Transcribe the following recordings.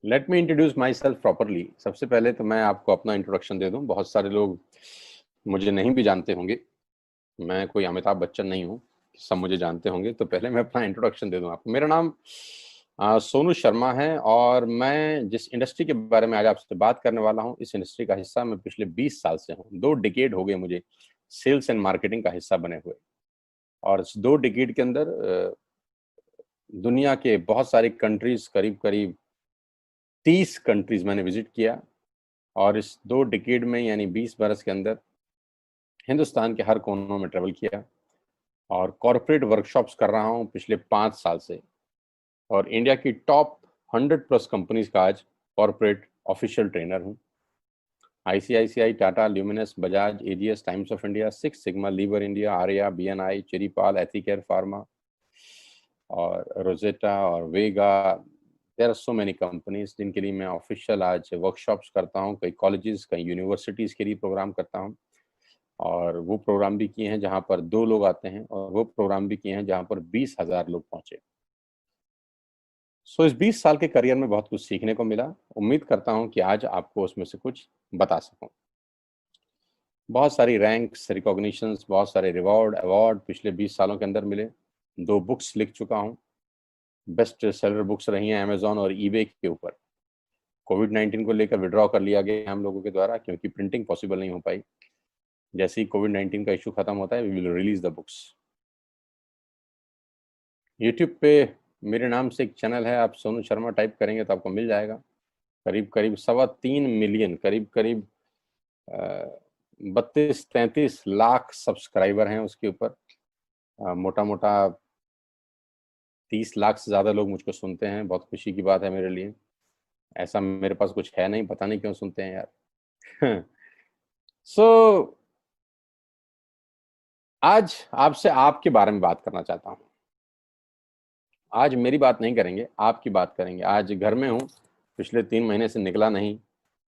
Let me introduce my self properly. सबसे पहले तो मैं आपको अपना इंट्रोडक्शन दे दूं। बहुत सारे लोग मुझे नहीं भी जानते होंगे। मैं कोई अमिताभ बच्चन नहीं हूं, सब मुझे जानते होंगे। तो पहले मैं अपना इंट्रोडक्शन दे दूं आपको। मेरा नाम सोनू शर्मा है और मैं जिस इंडस्ट्री के बारे में आज आपसे बात करने वाला हूं, इस इंडस्ट्री का हिस्सा मैं पिछले 20 साल से हूं। 2 डिकेड हो गए मुझे सेल्स एंड मार्केटिंग का हिस्सा बने हुए। और इस 2 डिकेड के अंदर दुनिया के बहुत सारी कंट्रीज, करीब करीब 30 कंट्रीज मैंने विजिट किया। और इस 2 डिकेड में यानी 20 बरस के अंदर हिंदुस्तान के हर कोनों में ट्रेवल किया और कॉरपोरेट वर्कशॉप्स कर रहा हूं पिछले 5 साल से। और इंडिया की टॉप 100 प्लस कंपनीज का आज कॉरपोरेट ऑफिशियल ट्रेनर हूं। ICICI, Tata, Luminous, Bajaj, AGS, Times of India, six sigma, Lever India, Arya, BNI, चेरीपाल, एथिकेयर फार्मा और रोजेटा और Vega. There are so many companies जिनके लिए मैं ऑफिशियल आज वर्कशॉप्स करता हूँ। कई कॉलेजेस, कई यूनिवर्सिटीज़ के लिए प्रोग्राम करता हूँ। और वो प्रोग्राम भी किए हैं जहाँ पर 2 लोग आते हैं, और वो प्रोग्राम भी किए हैं जहाँ पर 20,000 लोग पहुंचे। सो इस 20 साल के करियर में बहुत कुछ सीखने को मिला। उम्मीद करता हूँ कि आज आपको उसमें से कुछ बता सकूँ। बहुत सारी रैंक्स, रिकॉग्निशंस, बहुत सारे रिवॉर्ड, अवार्ड पिछले 20 सालों के अंदर मिले। 2 बुक्स लिख चुका हूँ। बेस्ट सेलर बुक्स रही हैं अमेजॉन और ईबे के ऊपर। कोविड-19 को लेकर विड्रॉ कर लिया गया हम लोगों के द्वारा, क्योंकि प्रिंटिंग पॉसिबल नहीं हो पाई। जैसे ही कोविड-19 का इशू खत्म होता है, we will release the books. YouTube पे मेरे नाम से एक चैनल है, आप सोनू शर्मा टाइप करेंगे तो आपको मिल जाएगा। करीब करीब 3.25 मिलियन, करीब करीब 32-33 लाख सब्सक्राइबर हैं उसके ऊपर। मोटा मोटा 30 लाख से ज़्यादा लोग मुझको सुनते हैं। बहुत खुशी की बात है मेरे लिए। ऐसा मेरे पास कुछ है नहीं, पता नहीं क्यों सुनते हैं यार। सो आज आपसे आपके बारे में बात करना चाहता हूँ। आज मेरी बात नहीं करेंगे, आपकी बात करेंगे। आज घर में हूँ, पिछले 3 महीने से निकला नहीं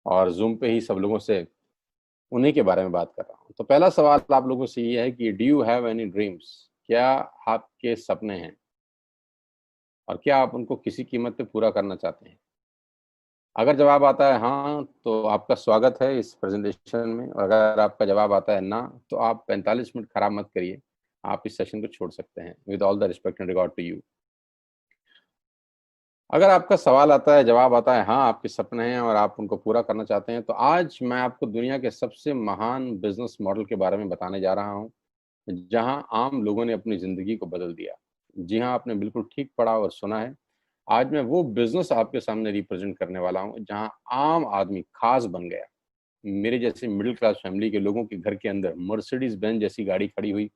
और जूम पे ही सब लोगों से उन्हीं के बारे में बात कर रहा हूँ। तो पहला सवाल आप लोगों से ये है कि do you have any dreams? क्या आपके सपने हैं और क्या आप उनको किसी कीमत पे पूरा करना चाहते हैं? अगर जवाब आता है हाँ, तो आपका स्वागत है इस प्रेजेंटेशन में। और अगर आपका जवाब आता है ना, तो आप 45 मिनट खराब मत करिए, आप इस सेशन को छोड़ सकते हैं। With all the respect and regard to you. अगर आपका सवाल आता है, जवाब आता है हाँ, आपके सपने हैं और आप उनको पूरा करना चाहते हैं, तो आज मैं आपको दुनिया के सबसे महान बिजनेस मॉडल के बारे में बताने जा रहा हूँ, जहां आम लोगों ने अपनी जिंदगी को बदल दिया। जी हाँ, आपने बिल्कुल ठीक पढ़ा और सुना है। आज मैं वो बिजनेस आपके सामने रिप्रेजेंट करने वाला हूँ जहां आम आदमी खास बन गया। मेरे जैसे मिडिल क्लास फैमिली के लोगों के घर के अंदर मर्सिडीज बेंज जैसी गाड़ी खड़ी हुई,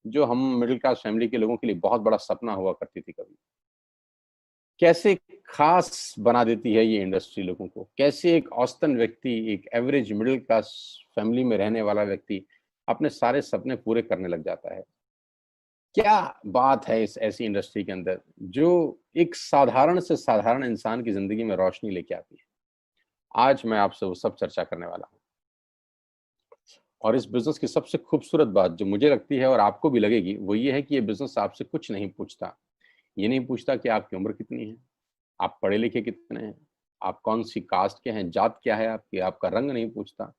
जो हम मिडिल क्लास फैमिली के लोगों के लिए बहुत बड़ा सपना हुआ करती थी कभी। कैसे खास बना देती है ये इंडस्ट्री लोगों को। कैसे एक औसतन व्यक्ति, एक एवरेज मिडिल क्लास फैमिली में रहने वाला व्यक्ति अपने सारे सपने पूरे करने लग जाता है। क्या बात है इस ऐसी इंडस्ट्री के अंदर जो एक साधारण से साधारण इंसान की जिंदगी में रोशनी लेके आती है। आज मैं आपसे वो सब चर्चा करने वाला हूँ। और इस बिजनेस की सबसे खूबसूरत बात जो मुझे लगती है और आपको भी लगेगी, वो ये है कि ये बिजनेस आपसे कुछ नहीं पूछता। ये नहीं पूछता कि आपकी उम्र कितनी है, आप पढ़े लिखे कितने हैं, आप कौन सी कास्ट के हैं, जात क्या है आपकी, आपका रंग नहीं पूछता।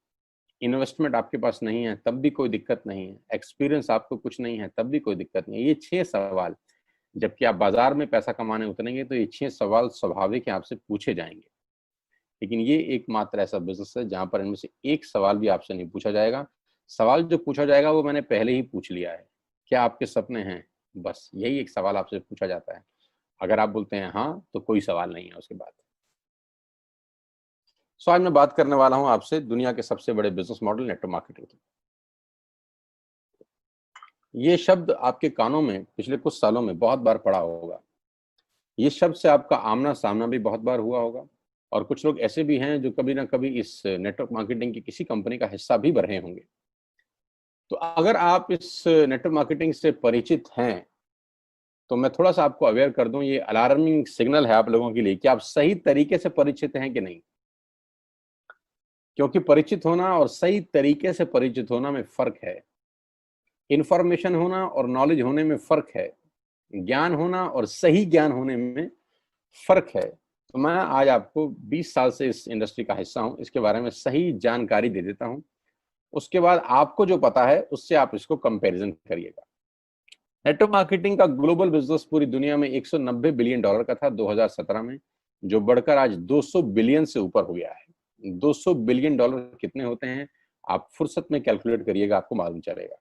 इन्वेस्टमेंट आपके पास नहीं है तब भी कोई दिक्कत नहीं है, एक्सपीरियंस आपको कुछ नहीं है तब भी कोई दिक्कत नहीं है। ये 6 सवाल, जबकि आप बाजार में पैसा कमाने उतरेंगे तो ये 6 सवाल स्वाभाविक है आपसे पूछे जाएंगे। लेकिन ये एकमात्र ऐसा बिजनेस है जहां पर इनमें से एक सवाल भी आपसे नहीं पूछा जाएगा। सवाल जो पूछा जाएगा वो मैंने पहले ही पूछ लिया है। क्या आपके सपने हैं? बस यही एक सवाल आपसे पूछा जाता है। अगर आप बोलते हैं हाँ, तो कोई सवाल नहीं है उसके बाद। सो आज मैं बात करने वाला हूं आपसे दुनिया के सबसे बड़े बिजनेस मॉडल नेटवर्क मार्केटिंग की। ये शब्द आपके कानों में पिछले कुछ सालों में बहुत बार पड़ा होगा। ये शब्द से आपका आमना सामना भी बहुत बार हुआ होगा। और कुछ लोग ऐसे भी हैं जो कभी ना कभी इस नेटवर्क मार्केटिंग की किसी कंपनी का हिस्सा भी रहे होंगे। तो अगर आप इस नेटवर्क मार्केटिंग से परिचित हैं, तो मैं थोड़ा सा आपको अवेयर कर दूं, ये अलार्मिंग सिग्नल है आप लोगों के लिए कि आप सही तरीके से परिचित हैं कि नहीं। क्योंकि परिचित होना और सही तरीके से परिचित होना में फर्क है। इंफॉर्मेशन होना और नॉलेज होने में फर्क है। ज्ञान होना और सही ज्ञान होने में फर्क है। तो मैं आज आपको 20 साल से इस इंडस्ट्री का हिस्सा हूं, इसके बारे में सही जानकारी दे देता हूं। उसके बाद आपको जो पता है उससे आप इसको कंपैरिजन करिएगा। नेटवर्क मार्केटिंग का ग्लोबल बिजनेस पूरी दुनिया में 190 बिलियन डॉलर का था 2017 में, जो बढ़कर आज 200 बिलियन से ऊपर हो गया है। 200 बिलियन डॉलर कितने होते हैं आप फुर्सत में कैलकुलेट करिएगा, आपको मालूम चलेगा।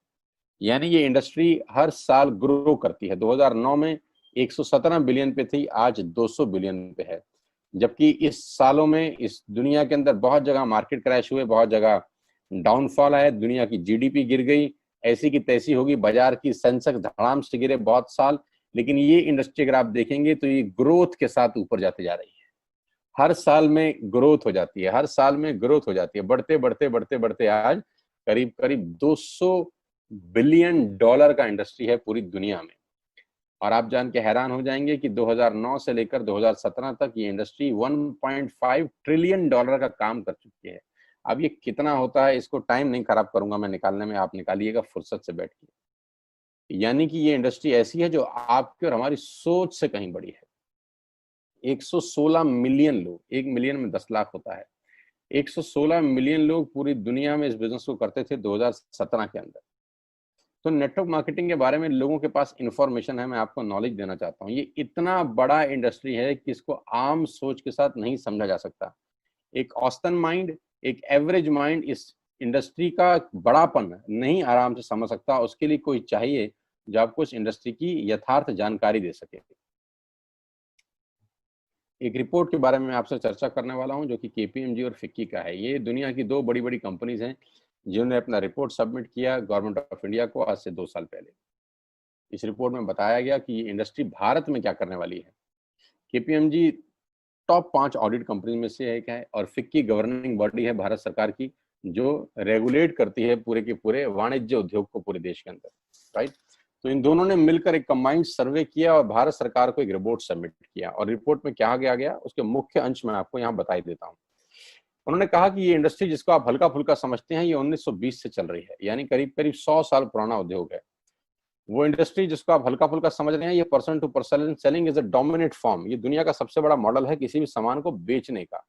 यानी ये इंडस्ट्री हर साल ग्रो करती है। 2009 में 117 बिलियन पे थी, आज 200 बिलियन पे है। जबकि इस सालों में इस दुनिया के अंदर बहुत जगह मार्केट क्रैश हुए, बहुत जगह डाउनफॉल आया, दुनिया की जीडीपी गिर गई, ऐसी की तैसी होगी, बाजार की सेंसेक्स धड़ाम से गिरे बहुत साल। लेकिन ये इंडस्ट्री अगर आप देखेंगे तो ये ग्रोथ के साथ ऊपर जाती जा रही है। हर साल में ग्रोथ हो जाती है, हर साल में ग्रोथ हो जाती है, बढ़ते बढ़ते बढ़ते बढ़ते आज करीब करीब 200 बिलियन डॉलर का इंडस्ट्री है पूरी दुनिया में। और आप जान के हैरान हो जाएंगे कि 2009 से लेकर 2017 तक ये इंडस्ट्री 1.5 ट्रिलियन डॉलर का काम कर चुकी है। अब ये कितना होता है इसको टाइम नहीं खराब करूंगा मैं निकालने में, आप निकालिएगा फुर्सत से बैठ के। यानी कि ये इंडस्ट्री ऐसी है जो आपकी और हमारी सोच से कहीं बड़ी है। 116 मिलियन लोग, 1 मिलियन में 10 लाख होता है, 116 मिलियन लोग पूरी दुनिया में इस बिजनेस को करते थे 2017 के अंदर। तो नेटवर्क मार्केटिंग के बारे में लोगों के पास इंफॉर्मेशन है, मैं आपको नॉलेज देना चाहता हूँ। ये इतना बड़ा इंडस्ट्री है कि इसको आम सोच के साथ नहीं समझा जा सकता। एक औसतन माइंड, एक एवरेज माइंड इस इंडस्ट्री का बड़ापन नहीं आराम से समझ सकता। उसके लिए कोई चाहिए जो आपको इस इंडस्ट्री की यथार्थ जानकारी दे सके। एक रिपोर्ट के बारे में आपसे चर्चा करने वाला हूं जो कि केपीएमजी और फिक्की का है। ये दुनिया की दो बड़ी बड़ी कंपनीज हैं जिन्होंने अपना रिपोर्ट सबमिट किया गवर्नमेंट ऑफ इंडिया को आज से 2 साल पहले। इस रिपोर्ट में बताया गया कि ये इंडस्ट्री भारत में क्या करने वाली है। केपीएमजी टॉप 5 ऑडिट कंपनी में से एक है और फिक्की गवर्निंग बॉडी है भारत सरकार की, जो रेगुलेट करती है पूरे के पूरे वाणिज्य उद्योग को पूरे देश के अंदर, राइट। तो इन दोनों ने मिलकर एक कंबाइंड सर्वे किया और भारत सरकार को एक रिपोर्ट सबमिट किया। और रिपोर्ट में क्या गया उसके मुख्य अंश में आपको यहाँ बताई देता हूँ। उन्होंने कहा कि ये इंडस्ट्री जिसको आप हल्का फुल्का समझते हैं, ये 1920 से चल रही है, यानी करीब करीब 100 साल पुराना उद्योग है। वो इंडस्ट्री जिसको आप हल्का फुल्का समझ रहे हैं, ये person to person selling is a dominate form. ये दुनिया का सबसे बड़ा मॉडल है किसी भी सामान को बेचने का।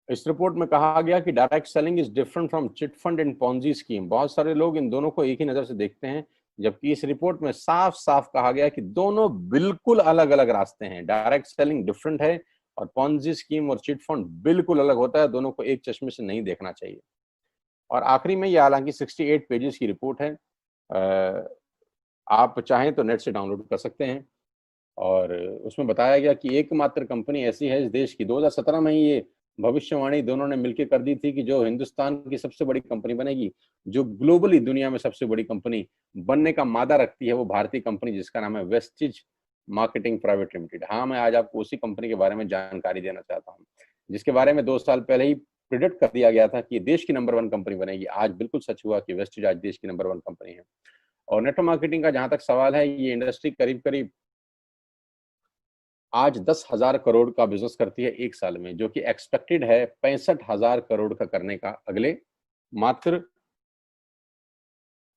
इस रिपोर्ट में कहा गया कि direct selling is different from chit fund and Ponzi scheme. बहुत सारे लोग इन दोनों को एक ही नजर से देखते हैं, जबकि इस रिपोर्ट में साफ साफ कहा गया कि दोनों बिल्कुल अलग अलग रास्ते हैं। डायरेक्ट सेलिंग डिफरेंट है और पॉन्जी स्कीम और चिट फंड बिल्कुल अलग होता है। दोनों को एक चश्मे से नहीं देखना चाहिए। और आखिरी में ये हालांकि 68 पेजेस की रिपोर्ट है, आप चाहें तो नेट से डाउनलोड कर सकते हैं। और उसमें बताया गया कि एकमात्र कंपनी ऐसी है इस देश की, 2017 में ही ये भविष्यवाणी दोनों ने मिलकर कर दी थी कि जो हिंदुस्तान की सबसे बड़ी कंपनी बनेगी, जो ग्लोबली दुनिया में सबसे बड़ी कंपनी बनने का मादा रखती है, वो भारतीय कंपनी जिसका नाम है वेस्टिज मार्केटिंग प्राइवेट लिमिटेड। हाँ, मैं आज आपको उसी कंपनी के बारे में जानकारी देना चाहता हूँ, जिसके बारे में 2 साल पहले ही प्रिडिक्ट कर दिया गया था कि देश की नंबर 1 कंपनी बनेगी। आज बिल्कुल सच हुआ कि वेस्टिज आज देश की नंबर 1 कंपनी है। और नेटवर्क मार्केटिंग का जहां तक सवाल है, ये इंडस्ट्री करीब करीब आज 10,000 करोड़ का बिजनेस करती है एक साल में, जो कि एक्सपेक्टेड है 65,000 करोड़ का करने का अगले मात्र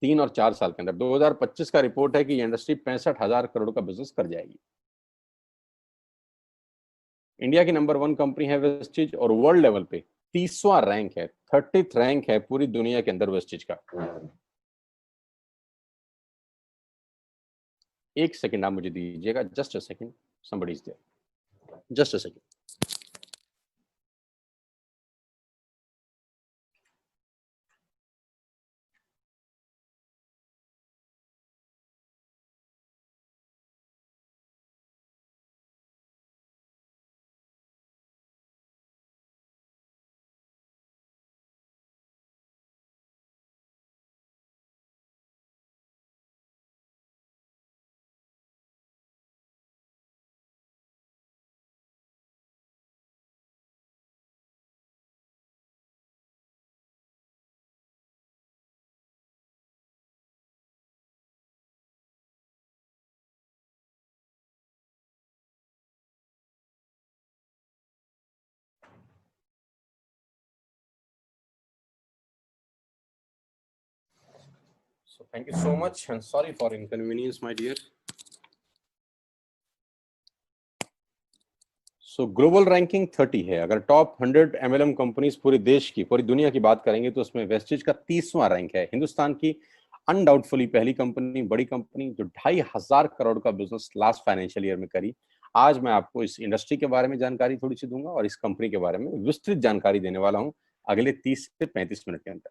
3 और 4 साल के अंदर। 2025 का रिपोर्ट है कि ये इंडस्ट्री 65,000 करोड़ का बिजनेस कर जाएगी। इंडिया की नंबर 1 कंपनी है वेस्टिज और वर्ल्ड लेवल पे 30वां रैंक है, 30th रैंक है पूरी दुनिया के अंदर वेस्टिज का। एक सेकंड आप मुझे दीजिएगा, just a second, somebody is there, just a second. So thank you so much and sorry for inconvenience, my dear. So global ranking 30 है। अगर टॉप 100 एमएलएम कंपनीज पूरे देश की, पूरी दुनिया की बात करेंगे तो उसमें वेस्टेज का 30वां रैंक है। हिंदुस्तान की अनडाउटफुली पहली कंपनी, बड़ी कंपनी जो 2,500 करोड़ का बिजनेस लास्ट फाइनेंशियल ईयर में करी। आज मैं आपको इस इंडस्ट्री के बारे में जानकारी थोड़ी सी दूंगा और इस कंपनी के बारे में विस्तृत जानकारी देने वाला हूं अगले 30 से 35 मिनट के अंदर।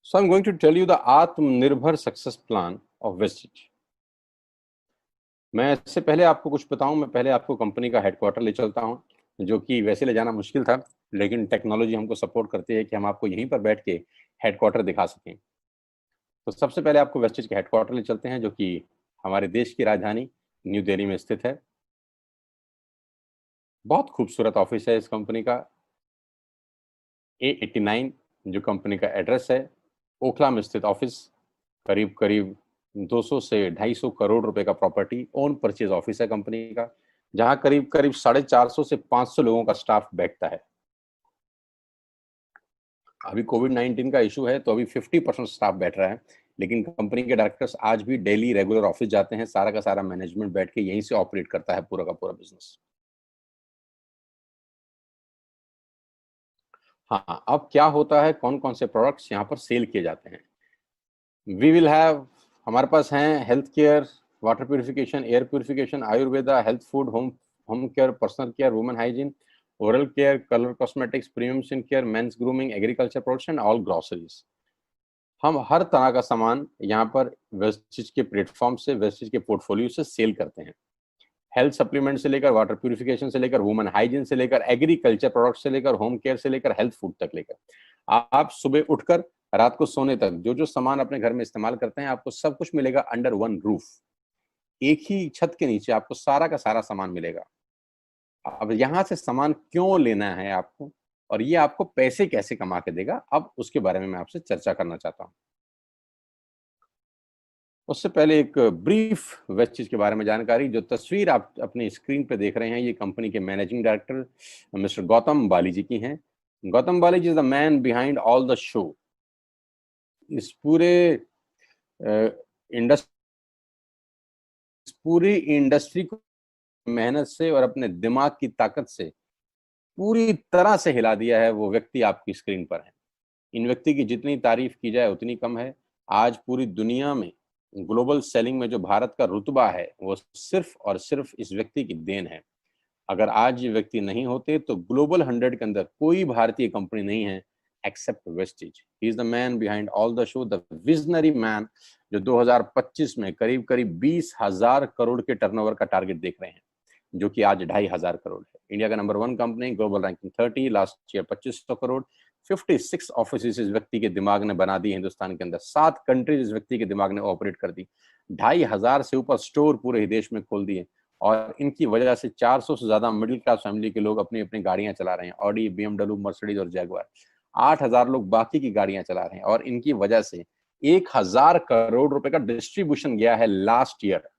So I'm going to tell you the आत्मनिर्भर सक्सेस प्लान ऑफ वेस्टेज। मैं इससे पहले आपको कुछ बताऊं, मैं पहले आपको कंपनी का हेडक्वार्टर ले चलता हूं, जो कि वैसे ले जाना मुश्किल था, लेकिन टेक्नोलॉजी हमको सपोर्ट करती है कि हम आपको यहीं पर बैठ के हेडक्वार्टर दिखा सकें। तो सबसे पहले आपको वेस्टेज के हेडक्वार्टर ले चलते हैं, जो कि हमारे देश की राजधानी न्यू दिल्ली में स्थित है। बहुत खूबसूरत ऑफिस है इस कंपनी का। A89 जो कंपनी का एड्रेस है, ओखला में स्थित ऑफिस। करीब करीब 200 से 250 करोड़ रुपए का प्रॉपर्टी ओन परचेज ऑफिस है कंपनी का, जहां करीब करीब 450 से 500 लोगों का स्टाफ बैठता है। अभी कोविड-19 का इशू है तो अभी 50% स्टाफ बैठ रहा है, लेकिन कंपनी के डायरेक्टर्स आज भी डेली रेगुलर ऑफिस जाते हैं। सारा का सारा मैनेजमेंट बैठ के यहीं से ऑपरेट करता है पूरा का पूरा बिजनेस। हाँ, अब क्या होता है, कौन कौन से प्रोडक्ट्स यहाँ पर सेल किए जाते हैं। वी विल हैव, हमारे पास हैं health care, water purification, air purification, Ayurveda, health food, home care, personal care, women hygiene, oral care, colour cosmetics, premium skin care, mains grooming, agriculture products and all groceries. हम हर तरह का सामान यहाँ पर wastage के platform से, वेस्टेज के portfolio से सेल करते हैं। हेल्थ सप्लीमेंट से लेकर, वाटर प्यूरिफिकेशन से लेकर, वुमेन हाइजीन से लेकर, एग्रीकल्चर प्रोडक्ट से लेकर, होम केयर से लेकर, हेल्थ फूड तक लेकर, आप सुबह उठकर रात को सोने तक जो जो सामान अपने घर में इस्तेमाल करते हैं, आपको सब कुछ मिलेगा अंडर वन रूफ। एक ही छत के नीचे आपको सारा का सारा सामान मिलेगा। अब यहाँ से सामान क्यों लेना है आपको, और ये आपको पैसे कैसे कमा के देगा, अब उसके बारे में मैं आपसे चर्चा करना चाहता हूँ। उससे पहले एक ब्रीफ वेस्टेज के बारे में जानकारी। जो तस्वीर आप अपनी स्क्रीन पे देख रहे हैं, ये कंपनी के managing director mister Gautam Bali ji की हैं। Gautam Bali ji is the man behind all the show. इस पूरी इंडस्ट्री को मेहनत से और अपने दिमाग की ताकत से पूरी तरह से हिला दिया है, वो व्यक्ति आपकी स्क्रीन पर है। इन व्यक्ति की जितनी तारीफ की जाए उतनी कम है। आज पूरी दुनिया में ग्लोबल सेलिंग में जो भारत का रुतबा है, वो सिर्फ और सिर्फ इस व्यक्ति की देन है। अगर आज ये व्यक्ति नहीं होते तो ग्लोबल 100 के अंदर कोई भारतीय कंपनी नहीं है except Vestige. He is the man behind all the show, the visionary man, जो 2025 में करीब करीब 20,000 करोड़ के टर्नओवर का टारगेट देख रहे हैं, जो कि आज 2,500 करोड़ है। इंडिया का number 1 company, global ranking 30, last year 2500 crore. 56 office इस व्यक्ति के दिमाग ने बना दी हिंदुस्तान के अंदर। 7 कंट्रीज इस व्यक्ति के दिमाग ने ऑपरेट कर दी। 2,500 से ऊपर स्टोर पूरे ही देश में खोल दिए, और इनकी वजह से 400 से ज्यादा मिडिल क्लास फैमिली के लोग अपनी अपनी गाड़ियां चला रहे हैं, ऑडी, BMW, मर्सिडीज और जैगुआर। 8,000 लोग बाकी की गाड़ियां चला रहे हैं, और इनकी वजह से 1,000 करोड़ रुपए का डिस्ट्रीब्यूशन गया है लास्ट ईयर।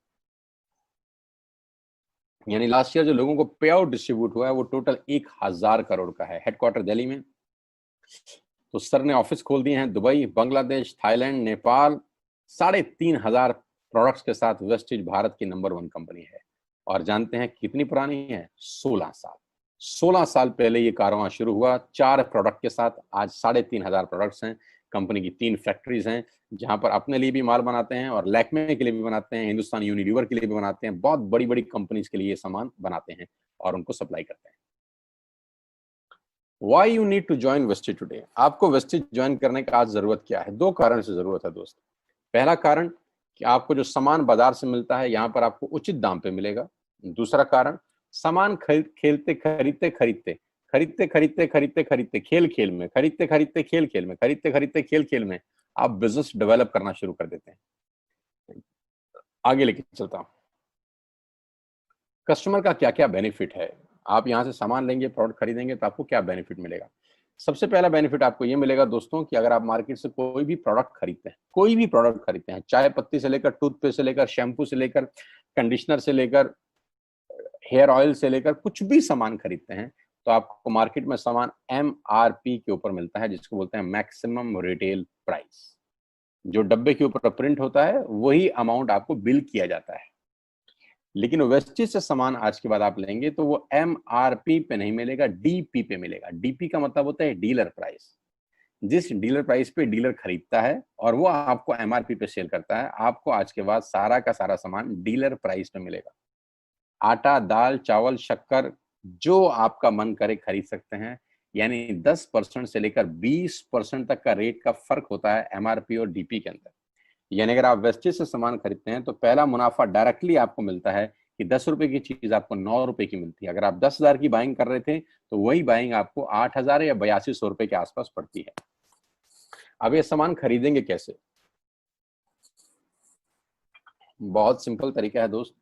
यानी लास्ट ईयर जो लोगों को पे आउट डिस्ट्रीब्यूट हुआ है वो टोटल 1,000 करोड़ का है। हेडक्वार्टर दिल्ली में। तो सर ने ऑफिस खोल दिए हैं Dubai, Bangladesh, Thailand, Nepal. 3,500 products के साथ वेस्टेज भारत की नंबर 1 कंपनी है। और जानते हैं कितनी पुरानी है? 16 साल। 16 साल पहले ये कारवां शुरू हुआ 4 प्रोडक्ट के साथ। आज 3,500 प्रोडक्ट्स हैं। कंपनी की 3 फैक्ट्रीज हैं, जहां पर अपने लिए भी माल बनाते हैं और लैक्मे के लिए भी बनाते हैं, हिंदुस्तान यूनिलीवर के लिए भी बनाते हैं। बहुत बड़ी बड़ी कंपनीज के लिए ये सामान बनाते हैं और उनको सप्लाई करते हैं। Why you need to join wastage today? आपको वेस्टेज ज्वाइन करने का आज जरूरत क्या है? 2 कारण से जरूरत है दोस्त। पहला कारण कि आपको जो सामान बाजार से मिलता है, यहाँ पर आपको उचित दाम पे मिलेगा। दूसरा कारण, सामान खरीदते खरीदते खरीदते खरीदते खरीदते खरीदते खरीदते खेल खेल में, खरीदते खरीदते खेल खेल में, खरीदते खरीदते खेल खेल में आप बिजनेस डेवलप करना शुरू कर देते हैं। आगे लेके चलता हूँ। कस्टमर का क्या क्या बेनिफिट है? आप यहाँ से सामान लेंगे, प्रोडक्ट खरीदेंगे तो आपको क्या बेनिफिट मिलेगा? सबसे पहला बेनिफिट आपको ये मिलेगा दोस्तों कि अगर आप मार्केट से कोई भी प्रोडक्ट खरीदते हैं, कोई भी प्रोडक्ट खरीदते हैं, चाय पत्ती से लेकर, टूथपेस्ट से लेकर, शैम्पू से लेकर, कंडीशनर से लेकर, हेयर ऑयल से लेकर कुछ भी सामान खरीदते हैं तो आपको मार्केट में सामान MRP के ऊपर मिलता है, जिसको बोलते हैं मैक्सिमम रिटेल प्राइस। जो डब्बे के ऊपर प्रिंट होता है वही अमाउंट आपको बिल किया जाता है। लेकिन वेस्टेज से सामान आज के बाद आप लेंगे तो वो MRP पे नहीं मिलेगा, DP पे मिलेगा। DP का मतलब होता है डीलर प्राइस। जिस डीलर प्राइस पे डीलर खरीदता है और वो आपको MRP पे सेल करता है, आपको आज के बाद सारा का सारा सामान डीलर प्राइस पे मिलेगा। आटा, दाल, चावल, शक्कर जो आपका मन करे खरीद सकते हैं। यानी 10% से लेकर 20% तक का रेट का फर्क होता है MRP और DP के अंदर। यानी अगर आप वेस्टेज से सामान खरीदते हैं तो पहला मुनाफा डायरेक्टली आपको मिलता है कि 10 रुपए की चीज आपको 9 रुपए की मिलती है। अगर आप 10,000 की बाइंग कर रहे थे तो वही बाइंग आपको 8,000 या 8200 रुपए के आसपास पड़ती है। अब ये सामान खरीदेंगे कैसे? बहुत सिंपल तरीका है दोस्त।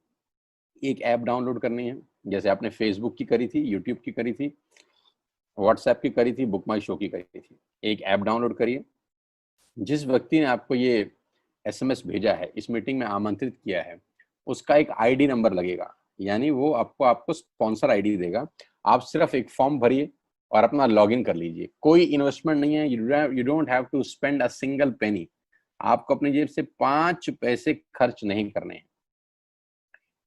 एक ऐप डाउनलोड करनी है, जैसे आपने फेसबुक की करी थी, यूट्यूब की करी थी, व्हाट्सएप की करी थी, बुक माई शो की करी थी। एक ऐप डाउनलोड करिए। जिस व्यक्ति ने आपको ये SMS भेजा है, इस मीटिंग में आमंत्रित किया है, उसका एक ID नंबर लगेगा। यानी वो आपको स्पॉन्सर ID देगा। आप सिर्फ एक फॉर्म भरिए और अपना लॉगिन कर लीजिए। कोई इन्वेस्टमेंट नहीं है, you don't have to spend a single penny. आपको अपनी जेब से 5 पैसे खर्च नहीं करने हैं।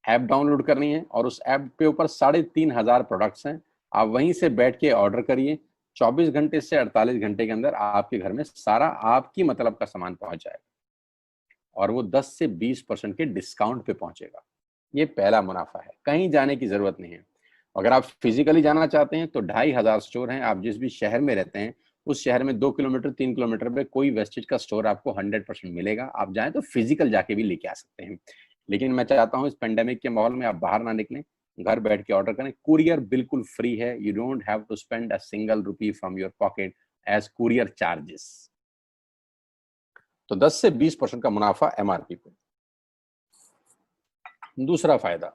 ऐप डाउनलोड करनी है और उस ऐप पे ऊपर 3,500 प्रोडक्ट्स हैं। आप वहीं से बैठ के ऑर्डर करिए। 24 घंटे से 48 घंटे के अंदर आपके घर में सारा आपकी मतलब का सामान पहुंच जाएगा और वो 10 से 20% के डिस्काउंट पे पहुंचेगा। ये पहला मुनाफा है, कहीं जाने की जरूरत नहीं है। अगर आप फिजिकली जाना चाहते हैं तो 2,500 स्टोर हैं। आप जिस भी शहर में रहते हैं उस शहर में 2 किलोमीटर 3 किलोमीटर पे कोई वेस्टेज का स्टोर आपको 100% मिलेगा। आप जाएं तो फिजिकल जाके भी लेके आ सकते हैं। लेकिन मैं चाहता हूं इस पेंडेमिक के माहौल में आप बाहर ना निकलें, घर बैठ के ऑर्डर करें। कुरियर बिल्कुल फ्री है। You don't have to spend a single rupee from your pocket as courier charges. तो 10 से 20% का मुनाफा MRP पे। दूसरा फायदा,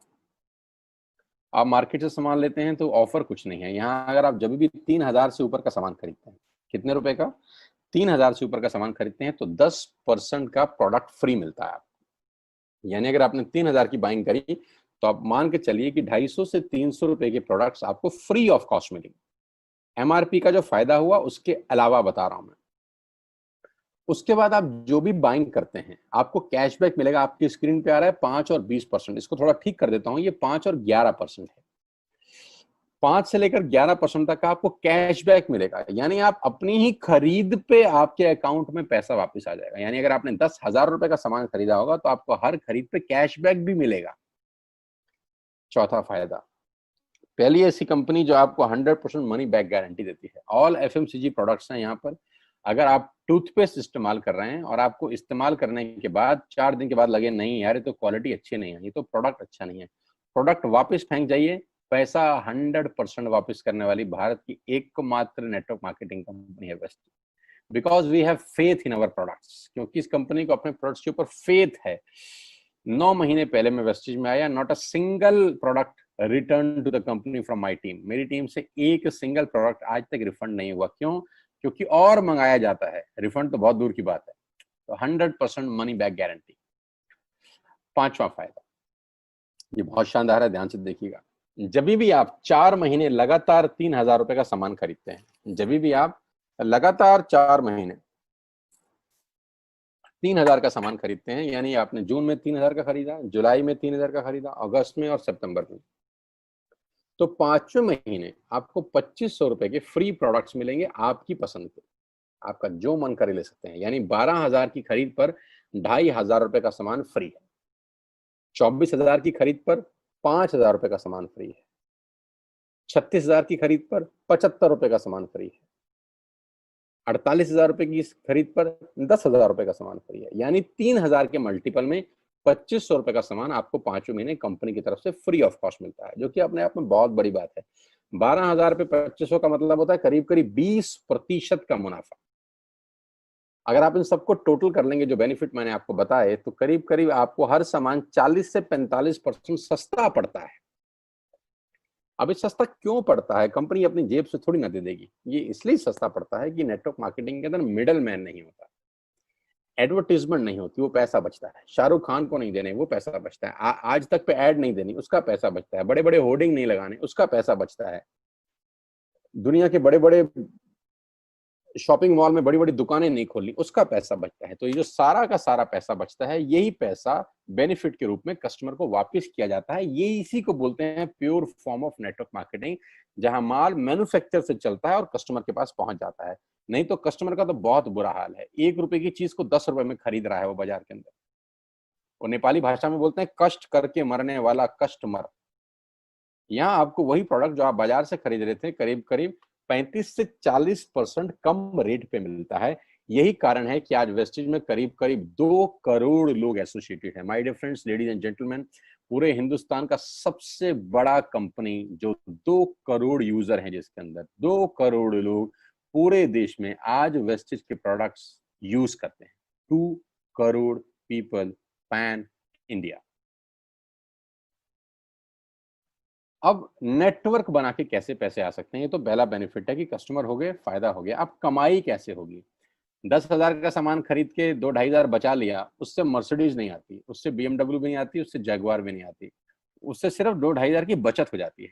आप मार्केट से सामान लेते हैं तो ऑफर कुछ नहीं है यहाँ। अगर आप जब भी 3,000 से ऊपर का सामान खरीदते हैं, कितने रुपए का? 3,000 से ऊपर का सामान खरीदते हैं तो 10% का प्रोडक्ट फ्री मिलता है आपको। यानी अगर आपने 3,000 की बाइंग करी तो आप मान के चलिए कि 250 से 300 रुपए के प्रोडक्ट्स आपको फ्री ऑफ कॉस्ट मिलेंगे। MRP का जो फायदा हुआ उसके अलावा बता रहा हूं मैं। उसके बाद आप जो भी बाइंग करते हैं आपको कैशबैक मिलेगा। आपकी स्क्रीन पे आ रहा है 5 और 20%। इसको थोड़ा ठीक कर देता हूं, ये 5 और 11% है। 5 से लेकर 11% तक का आपको कैशबैक मिलेगा। यानी आप अपनी ही खरीद पे आपके अकाउंट में पैसा वापस आ जाएगा। यानी अगर आपने 10,000 रुपए का सामान खरीदा होगा तो आपको हर खरीद पे कैशबैक भी मिलेगा। चौथा फायदा, पहली ऐसी कंपनी जो आपको 100% मनी बैक गारंटी देती है। ऑल FMCG प्रोडक्ट्स हैं यहाँ पर। अगर आप टूथपेस्ट इस्तेमाल कर रहे हैं और आपको इस्तेमाल करने के बाद 4 दिन के बाद लगे नहीं यार ये तो क्वालिटी अच्छी नहीं है, ये तो प्रोडक्ट अच्छा नहीं है, प्रोडक्ट वापस फेंक जाइए। पैसा 100% वापस करने वाली भारत की एकमात्र नेटवर्क मार्केटिंग कंपनी है वेस्ट। Because we have faith in our products, क्योंकि इस कंपनी को अपने प्रोडक्ट्स के ऊपर फेथ है। 9 महीने पहले मैं वेस्टेज में आया, not a single product return to the company from my team. मेरी टीम से एक सिंगल प्रोडक्ट आज तक रिफंड नहीं हुआ। क्यों? क्योंकि और मंगाया जाता है, रिफंड तो बहुत दूर की बात है। तो 100% मनी बैक गारंटी। पांचवा फायदा, ये बहुत शानदार है, ध्यान से देखिएगा। जब भी आप 4 महीने लगातार 3,000 रुपए का सामान खरीदते हैं, जब भी आप लगातार 4 महीने 3,000 का सामान खरीदते हैं, यानी आपने जून में 3,000 का खरीदा, जुलाई में 3,000 का खरीदा, अगस्त में और सितंबर में, तो 5वें महीने आपको 2,500 रुपए के फ्री प्रोडक्ट्स मिलेंगे आपकी पसंद के। आपका जो मन करे ले सकते हैं। यानी 12,000 की खरीद पर 2,500 रुपए का सामान फ्री है। 24,000 की खरीद पर 5,000 रुपए का सामान फ्री है। 36,000 की खरीद पर 75 रुपए का सामान फ्री है। 48,000 रुपए की खरीद पर 10,000 रुपए का सामान फ्री है। यानी 3,000 के मल्टीपल में 2,500 रुपए का सामान आपको 5वें महीने कंपनी की तरफ से फ्री ऑफ कॉस्ट मिलता है, जो कि अपने आप में बहुत बड़ी बात है। 12,000 पे 2,500 का मतलब होता है करीब करीब 20% का मुनाफा। अगर आप इन सबको टोटल कर लेंगे जो बेनिफिट मैंने आपको बताए, तो करीब करीब आपको हर सामान 40 से 45% सस्ता पड़ता है। अब ये सस्ता क्यों पड़ता है? कंपनी अपनी जेब से थोड़ी ना दे देगी। ये इसलिए सस्ता पड़ता है कि नेटवर्क मार्केटिंग के अंदर मिडल मैन नहीं होता। एडवर्टीजमेंट नहीं होती, वो पैसा बचता है। शाहरुख खान को नहीं देने, वो पैसा बचता है। आज तक पे ऐड नहीं देनी, उसका पैसा बचता है। बड़े बड़े होर्डिंग नहीं लगाने, उसका पैसा बचता है। दुनिया के बड़े बड़े शॉपिंग मॉल में बड़ी बड़ी दुकानें नहीं खोलनी, उसका पैसा बचता है। तो ये जो सारा का सारा पैसा बचता है, यही पैसा बेनिफिट के रूप में कस्टमर को वापस किया जाता है। ये इसी को बोलते हैं pure form of network marketing, जहां माल मैन्युफैक्चर से चलता है और कस्टमर के पास पहुंच जाता है। नहीं तो कस्टमर का तो बहुत बुरा हाल है, 1 रुपए की चीज को 10 रुपए में खरीद रहा है वो बाजार के अंदर। और नेपाली भाषा में बोलते हैं कष्ट करके मरने वाला कस्टमर। यहाँ आपको वही प्रोडक्ट जो आप बाजार से खरीद रहे थे करीब करीब 35 से 40% कम रेट पे मिलता है। यही कारण है कि आज वेस्टेज में करीब करीब 2 करोड़ लोग एसोसिएटेड हैं। My dear friends, ladies and gentleman, पूरे हिंदुस्तान का सबसे बड़ा कंपनी जो 2 करोड़ यूजर हैं, जिसके अंदर 2 करोड़ लोग पूरे देश में आज वेस्टेज के प्रोडक्ट्स यूज करते हैं। 2 करोड़ पीपल पैन इंडिया। अब नेटवर्क बना के कैसे पैसे आ सकते हैं, ये तो पहला बेनिफिट है कि कस्टमर हो गए, फायदा हो गया। अब कमाई कैसे होगी? 10,000 का सामान खरीद के 2-2,500 बचा लिया, उससे मर्सिडीज नहीं आती, उससे BMW भी नहीं आती, उससे जैगवार भी नहीं आती, उससे सिर्फ 2-2,500 की बचत हो जाती है।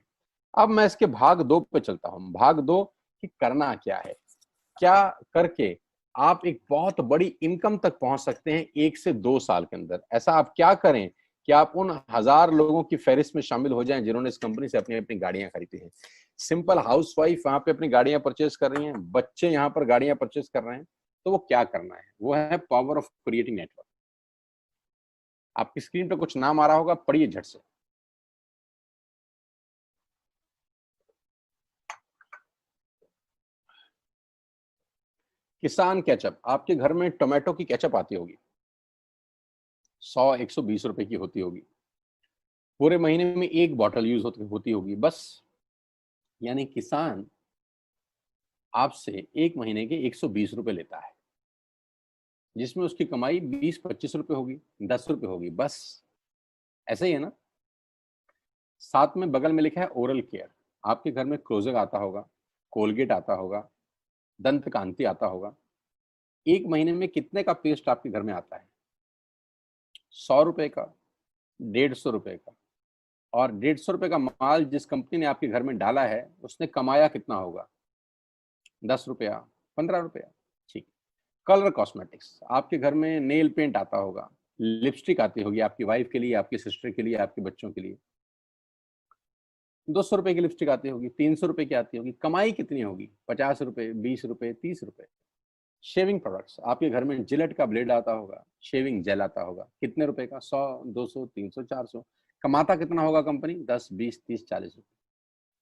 अब मैं इसके भाग 2 पे चलता हूँ। भाग 2 कि करना क्या है, क्या करके आप एक बहुत बड़ी इनकम तक पहुंच सकते हैं 1 से 2 साल के अंदर। ऐसा आप क्या करें कि आप उन 1000 लोगों की फहरिस्त में शामिल हो जाएं जिन्होंने इस कंपनी से अपनी अपनी गाड़ियां खरीदी हैं। सिंपल हाउसवाइफ वहां पे अपनी गाड़ियां परचेज कर रही हैं, बच्चे यहाँ पर गाड़ियां परचेज कर रहे हैं। तो वो क्या करना है? वो है पावर ऑफ क्रिएटिंग नेटवर्क। आपकी स्क्रीन पे कुछ नाम आ रहा होगा, पढ़िए झट से। किसान केचप। आपके घर में टोमेटो की केचप आती होगी, 100-120 रुपए की होती होगी। पूरे महीने में 1 बॉटल यूज होती होगी बस। यानी किसान आपसे 1 महीने के 120 रुपए लेता है, जिसमें उसकी कमाई 20-25 रुपए होगी, 10 रुपए होगी बस। ऐसा ही है ना? साथ में बगल में लिखा है ओरल केयर। आपके घर में क्लोजर आता होगा, कोलगेट आता होगा, दंत कांति आता होगा। 1 महीने में कितने का पेस्ट आपके घर में आता है? 100 रुपए का, 150 रुपए का। और 150 रुपए का माल जिस कंपनी ने आपके घर में डाला है, उसने कमाया कितना होगा? 10 रुपया, 15 रुपया। ठीक। Colour cosmetics. आपके घर में नेल पेंट आता होगा, लिपस्टिक आती होगी आपकी वाइफ के लिए, आपकी सिस्टर के लिए, आपके बच्चों के लिए। 200 रुपए की लिपस्टिक आती होगी, 300 रुपए की आती होगी। कमाई कितनी होगी? 50 रुपए, 20 रुपए, 30 रुपए। Shaving products. आपके घर में जिलेट का ब्लेड आता होगा, शेविंग जेल आता होगा। कितने रुपए का? 100, 200, 300, 400। कमाता कितना होगा कंपनी? 10, 20, 30, 40 रुपए।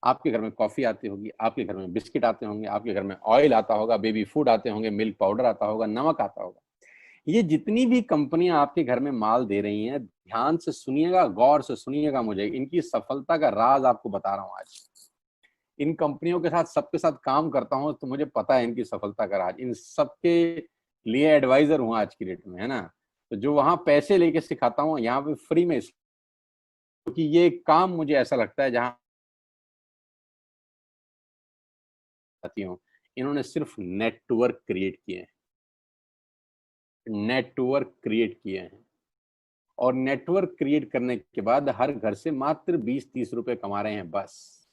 आपके घर में कॉफी आती होगी, आपके घर में बिस्किट आते होंगे, आपके घर में ऑयल आता होगा, बेबी फूड आते होंगे, मिल्क पाउडर आता होगा, नमक आता होगा। ये जितनी भी कंपनियां आपके घर में माल दे रही हैं, ध्यान से सुनिएगा, गौर से सुनिएगा। मुझे इनकी सफलता का राज आपको बता रहा हूं आज। इन कंपनियों के साथ सबके साथ काम करता हूं, तो मुझे पता है इनकी सफलता का राज। इन सबके लिए एडवाइजर हूं आज की डेट में, है ना? तो जो वहां पैसे लेके सिखाता हूँ, यहाँ पे फ्री में, क्योंकि ये काम मुझे ऐसा लगता है जहां आती हूँ, इन्होंने सिर्फ नेटवर्क क्रिएट किए हैं, नेटवर्क क्रिएट किए हैं। और नेटवर्क क्रिएट करने के बाद हर घर से मात्र 20-30 रुपए कमा रहे हैं बस।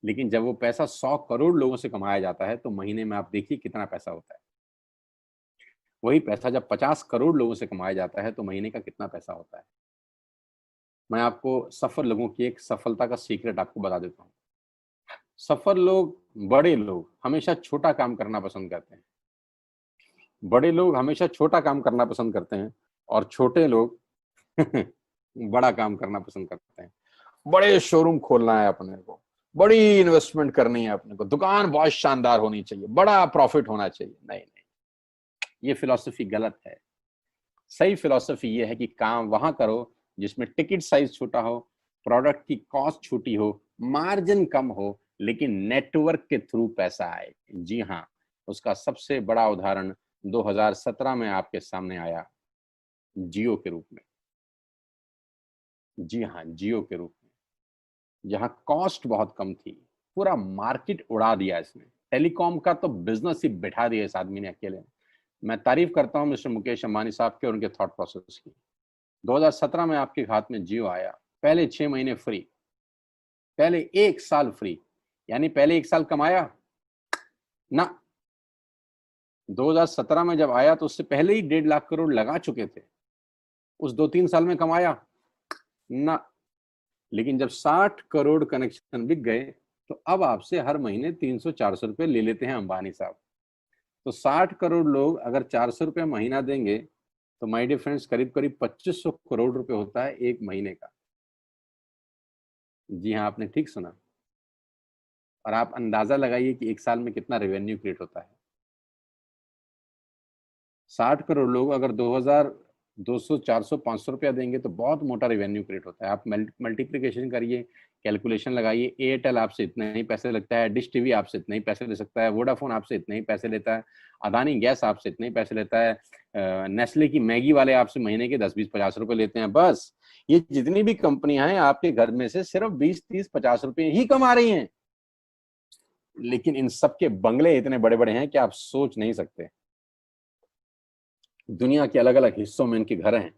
लेकिन जब वो पैसा 100 करोड़ लोगों से कमाया जाता है, तो महीने में आप देखिए कितना पैसा होता है। वही पैसा जब 50 करोड़ लोगों से कमाया जाता है, तो महीने का कितना पैसा होता है। मैं आपको सफल लोगों की एक सफलता का सीक्रेट आपको बता देता हूँ। सफल लोग, बड़े लोग हमेशा छोटा काम करना पसंद करते हैं। बड़े लोग हमेशा छोटा काम करना पसंद करते हैं, और छोटे लोग बड़ा काम करना पसंद करते हैं। बड़े शोरूम खोलना है अपने को, बड़ी इन्वेस्टमेंट करनी है अपने को, दुकान बहुत शानदार होनी चाहिए, बड़ा प्रॉफिट होना चाहिए। नहीं नहीं, ये फिलॉसफी गलत है। सही फिलॉसफी ये है कि काम वहां करो जिसमें टिकट साइज छोटा हो, प्रोडक्ट की कॉस्ट छोटी हो, मार्जिन कम हो, लेकिन नेटवर्क के थ्रू पैसा आए। जी हाँ, उसका सबसे बड़ा उदाहरण 2017 में आपके सामने आया, जियो के रूप में। जी हाँ, जियो के रूप में, जहां कॉस्ट बहुत कम थी, पूरा मार्केट उड़ा दिया इसने। टेलीकॉम का तो बिजनेस ही बिठा दिया इस आदमी ने अकेले। मैं तारीफ करता हूं मिस्टर मुकेश अंबानी साहब के और उनके थॉट प्रोसेस की। 2017 में आपके हाथ में जियो आया, पहले 6 महीने फ्री, पहले 1 साल फ्री, यानी पहले 1 साल कमाया ना। 2017 में जब आया तो उससे पहले ही 1.5 लाख करोड़ लगा चुके थे, उस 2-3 साल में कमाया ना। लेकिन जब 60 करोड़ कनेक्शन बिक गए तो अब आपसे हर महीने 300-400 रुपए ले लेते हैं अंबानी साहब। तो 60 करोड़ लोग अगर 400 रुपए महीना देंगे तो माय डियर फ्रेंड्स करीब करीब 2500 करोड़ रुपए होता है एक महीने का। जी हाँ, आपने ठीक सुना। और आप अंदाजा लगाइए कि एक साल में कितना रेवेन्यू क्रिएट होता है। 60 करोड़ लोग अगर 2000 200 400 500 रुपया देंगे तो बहुत मोटा रेवेन्यू क्रिएट होता है। आप मल्टीप्लिकेशन करिए, कैलकुलेशन लगाइए। एयरटेल आपसे इतने ही पैसे लगता है, डिश टीवी आपसे इतने ही पैसे ले सकता है, वोडाफोन आपसे इतने ही पैसे लेता है, अदानी गैस आपसे इतने ही पैसे लेता है, नेस्ले की मैगी वाले आपसे महीने के 10-20-50 रुपए लेते हैं। बस ये जितनी भी कंपनियां हैं आपके घर में से सिर्फ 20-30-50 रुपए ही कमा रही हैं। लेकिन इन सबके बंगले इतने बड़े बड़े हैं कि आप सोच नहीं सकते। दुनिया के अलग अलग हिस्सों में इनके घर हैं,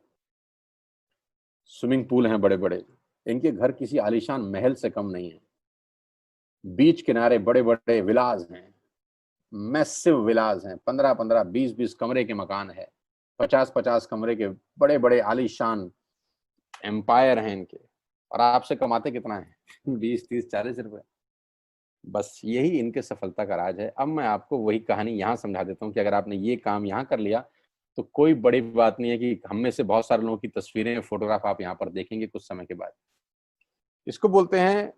स्विमिंग पूल हैं बड़े बड़े। इनके घर किसी आलीशान महल से कम नहीं है। बीच किनारे बड़े बड़े विलाज हैं, मैसिव विलाज हैं, 15-15 20-20 कमरे के मकान है, 50-50 कमरे के बड़े बड़े आलीशान एम्पायर हैं इनके। और आपसे कमाते कितना है 20-30-40 रुपए। बस यही इनके सफलता का राज है। अब मैं आपको वही कहानी यहाँ समझा देता हूँ कि अगर आपने ये काम यहाँ कर लिया तो कोई बड़ी बात नहीं है कि हम में से बहुत सारे लोगों की तस्वीरें, फोटोग्राफ आप यहाँ पर देखेंगे कुछ समय के बाद। इसको बोलते हैं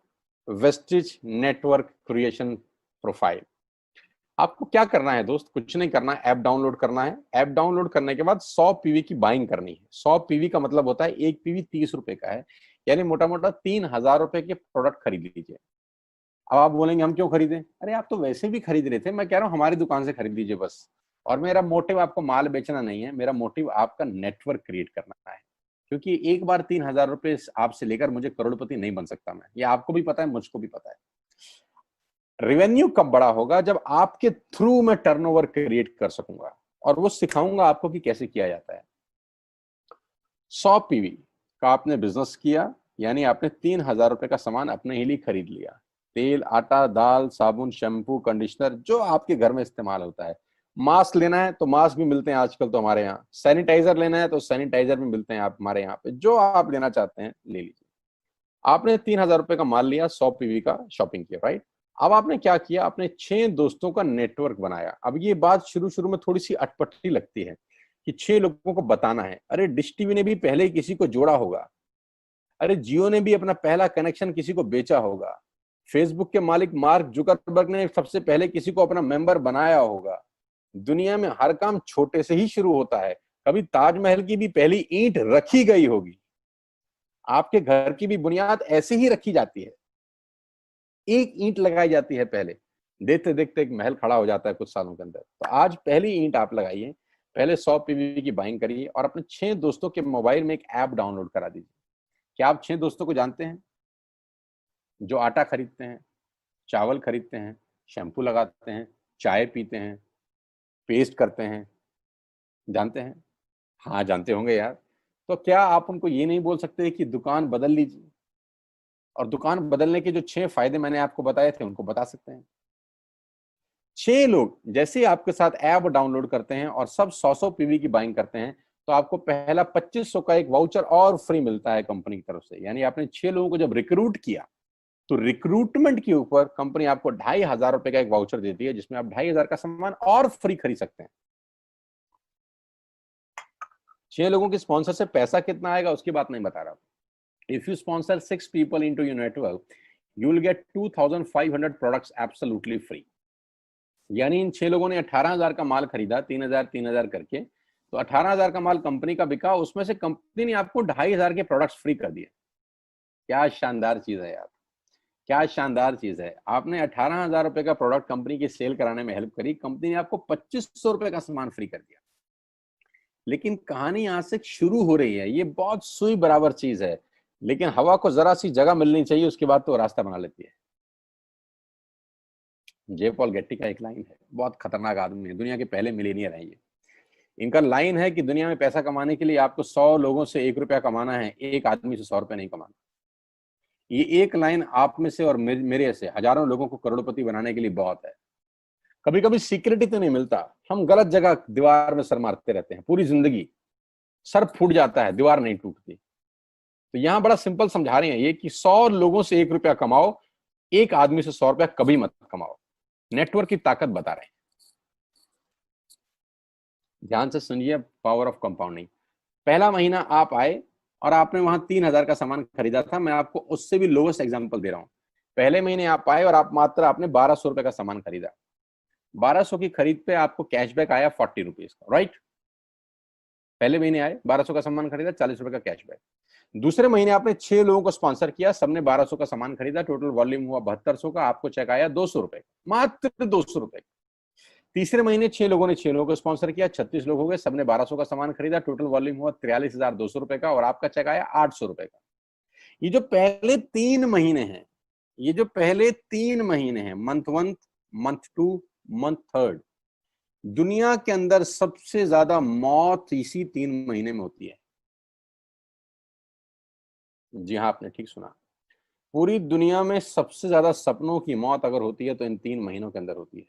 वेस्टिज नेटवर्क क्रिएशन प्रोफाइल। आपको क्या करना है दोस्त, कुछ नहीं करना है, ऐप डाउनलोड करना है। ऐप डाउनलोड करने के बाद 100 पीवी की बाइंग करनी है। 100 पीवी का मतलब होता है एक पीवी 30 रुपए का है, यानी मोटा मोटा 3000 रुपए के प्रोडक्ट खरीद लीजिए। अब आप बोलेंगे हम क्यों खरीदें? अरे आप तो वैसे भी खरीद रहे थे, मैं कह रहा हूँ हमारी दुकान से खरीद लीजिए बस। और मेरा मोटिव आपको माल बेचना नहीं है, मेरा मोटिव आपका नेटवर्क क्रिएट करना है। क्योंकि एक बार 3000 रुपए आपसे लेकर मुझे करोड़पति नहीं बन सकता मैं, ये आपको भी पता है, मुझको भी पता है। रेवेन्यू कब बड़ा होगा? जब आपके थ्रू मैं टर्नओवर क्रिएट कर सकूंगा और वो सिखाऊंगा आपको कि कैसे किया जाता है। 100 पीवी का आपने बिजनेस किया, यानी आपने 3000 रुपए का सामान अपने ही लिए खरीद लिया। तेल, आटा, दाल, साबुन, शैम्पू, कंडीशनर, जो आपके घर में इस्तेमाल होता है। मास्क लेना है तो मास्क भी मिलते हैं आजकल तो हमारे यहाँ। सैनिटाइजर लेना है तो सैनिटाइजर भी मिलते हैं आप हमारे यहाँ पे। जो आप लेना चाहते हैं ले लीजिए। आपने 3000 रुपए का माल लिया, 100 पीवी का शॉपिंग किया, राइट। अब आपने क्या किया? आपने 6 दोस्तों का नेटवर्क बनाया। अब ये बात शुरू शुरू में थोड़ी सी अटपटी लगती है कि 6 लोगों को बताना है। अरे डिश टीवी ने भी पहले किसी को जोड़ा होगा, अरे जियो ने भी अपना पहला कनेक्शन किसी को बेचा होगा, फेसबुक के मालिक मार्क जुकरबर्ग ने सबसे पहले किसी को अपना मेंबर बनाया होगा। दुनिया में हर काम छोटे से ही शुरू होता है। कभी ताजमहल की भी पहली ईंट रखी गई होगी। आपके घर की भी बुनियाद ऐसे ही रखी जाती है, एक ईंट लगाई जाती है पहले, देखते देखते एक महल खड़ा हो जाता है कुछ सालों के अंदर। तो आज पहली ईंट आप लगाइए, पहले 100 पीवी की बाइंग करिए और अपने 6 दोस्तों के मोबाइल में एक ऐप डाउनलोड करा दीजिए। क्या आप 6 दोस्तों को जानते हैं? जो आटा खरीदते हैं, चावल खरीदते हैं, शैम्पू लगाते हैं, चाय पीते हैं, पेस्ट करते हैं, जानते हैं? हाँ जानते होंगे यार। तो क्या आप उनको ये नहीं बोल सकते कि दुकान बदल लीजिए? और दुकान बदलने के जो 6 फायदे मैंने आपको बताए थे उनको बता सकते हैं। 6 लोग जैसे ही आपके साथ ऐप डाउनलोड करते हैं और सब 100-100 पीवी की बाइंग करते हैं तो आपको पहला 2500 का एक वाउचर और फ्री मिलता है कंपनी की तरफ से। यानी आपने 6 लोगों को जब रिक्रूट किया तो रिक्रूटमेंट के ऊपर कंपनी आपको 2500 रुपए का एक वाउचर देती है जिसमें आप 2500 का सामान और फ्री खरीद सकते हैं। 6 लोगों की स्पॉन्सर से पैसा कितना आएगा उसकी बात नहीं बता रहा। If you sponsor 6 people into your network, you will get 2,500 products absolutely free. यानी इन 6 लोगों ने 18,000 का माल खरीदा, 3,000 करके, तो 18,000 का माल कंपनी का बिका, उसमें से कंपनी ने आपको 2,500 के प्रोडक्ट्स फ्री कर दिए। क्या शानदार चीज है यार, क्या शानदार चीज है। आपने 18,000 रुपए का प्रोडक्ट कंपनी की सेल कराने में हेल्प करी, कंपनी ने आपको 2,500 रुपए का सामान फ्री कर दिया। लेकिन कहानी यहां से शुरू हो रही है। ये बहुत सुई बराबर चीज है, लेकिन हवा को जरा सी जगह मिलनी चाहिए, उसके बाद तो रास्ता बना लेती है। जे पॉल गेट्टी का एक लाइन है, बहुत खतरनाक आदमी है, दुनिया के पहले मिलेनियर है ये। इनका लाइन है कि दुनिया में पैसा कमाने के लिए आपको 100 लोगों से 1 रुपया कमाना है, एक आदमी से 100 रुपया नहीं कमाना। ये एक लाइन आप में से और मेरे से हजारों लोगों को करोड़पति बनाने के लिए बहुत है। कभी कभी सिक्योरिटी तो नहीं मिलता, हम गलत जगह दीवार में सर मारते रहते हैं पूरी जिंदगी, सर फूट जाता है, दीवार नहीं टूटती। तो यहां बड़ा सिंपल समझा रहे हैं ये कि 100 लोगों से 1 रुपया कमाओ, एक आदमी से 100 रुपया कभी मत कमाओ। नेटवर्क की ताकत बता रहे हैं। ध्यान से सुनिए, पावर ऑफ कंपाउंडिंग। पहला महीना आप आए और आपने वहां 3,000 का सामान खरीदा था, मैं आपको उससे भी लोवेस्ट एग्जांपल दे रहा हूं। पहले महीने आप आए और आप मात्र आपने 1,200 रुपए का सामान खरीदा। 1,200 की खरीद पे आपको कैशबैक आया 40 रुपीज का, राइट। पहले महीने आए, 1,200 का सामान खरीदा, 40 रुपए का कैशबैक। दूसरे महीने आपने 6 लोगों को स्पॉन्सर किया, सबने 1,200 का सामान खरीदा, टोटल वॉल्यूम हुआ 7200 का, आपको चेक आया 200 रुपए, मात्र 200 रुपए। तीसरे महीने 6 लोगों ने 6 लोगों को स्पॉन्सर किया, 36 लोग हो गए, सबने 1,200 का सामान खरीदा, टोटल वॉल्यूम हुआ 43,200 रुपए का, और आपका चेक आया 800 रुपए का। ये जो पहले 3 महीने हैं, ये जो पहले 3 महीने हैं, मंथ 1, मंथ 2, मंथ 3, दुनिया के अंदर सबसे ज्यादा मौत इसी 3 महीने में होती है। जी हाँ, आपने ठीक सुना, पूरी दुनिया में सबसे ज्यादा सपनों की मौत अगर होती है तो इन 3 महीनों के अंदर होती है।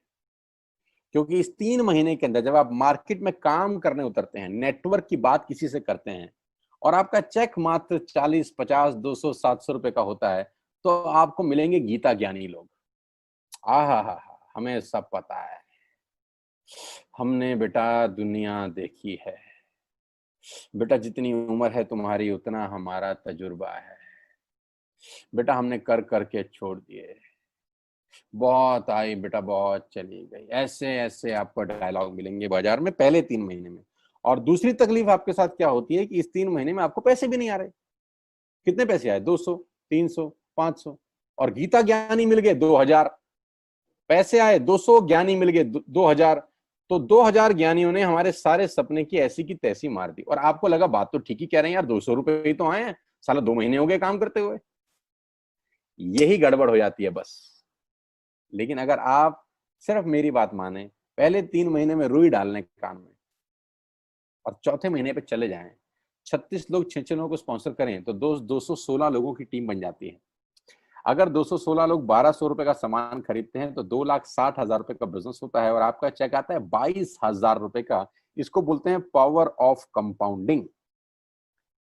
क्योंकि इस 3 महीने के अंदर जब आप मार्केट में काम करने उतरते हैं, नेटवर्क की बात किसी से करते हैं, और आपका चेक मात्र 40, 50, 200, 700 रुपए का होता है, तो आपको मिलेंगे गीता ज्ञानी लोग। हा, हमें सब पता है, हमने बेटा दुनिया देखी है, बेटा जितनी उम्र है तुम्हारी उतना हमारा तजुर्बा है, बेटा हमने कर करके छोड़ दिए, बहुत आई बेटा बहुत चली गई। ऐसे ऐसे आपको डायलॉग मिलेंगे बाजार में पहले 3 महीने में। और दूसरी तकलीफ आपके साथ क्या होती है कि इस 3 महीने में आपको पैसे भी नहीं आ रहे। कितने पैसे आए? 200, 300, 500, और गीता ज्ञानी मिल गए 2,000। पैसे आए 200, ज्ञानी मिल गए 2,000। तो 2,000 ज्ञानियों ने हमारे सारे सपने की ऐसी की तैसी मार दी। और आपको लगा बात तो ठीक ही कह रहे हैं यार, 200 रुपए ही तो आए हैं, साला 2 महीने हो गए काम करते हुए। यही गड़बड़ हो जाती है बस। लेकिन अगर आप सिर्फ मेरी बात माने, पहले 3 महीने में रुई डालने कान में, और चौथे महीने पे चले जाएं, 36 लोग 6 लोगों को स्पॉन्सर करें तो 216 लोगों की टीम बन जाती है। अगर 216 लोग 1,200 रुपए का सामान खरीदते हैं तो 2,60,000 रुपए का बिजनेस होता है, और आपका चेक आता है 22,000 रुपए का। इसको बोलते हैं पावर ऑफ कंपाउंडिंग।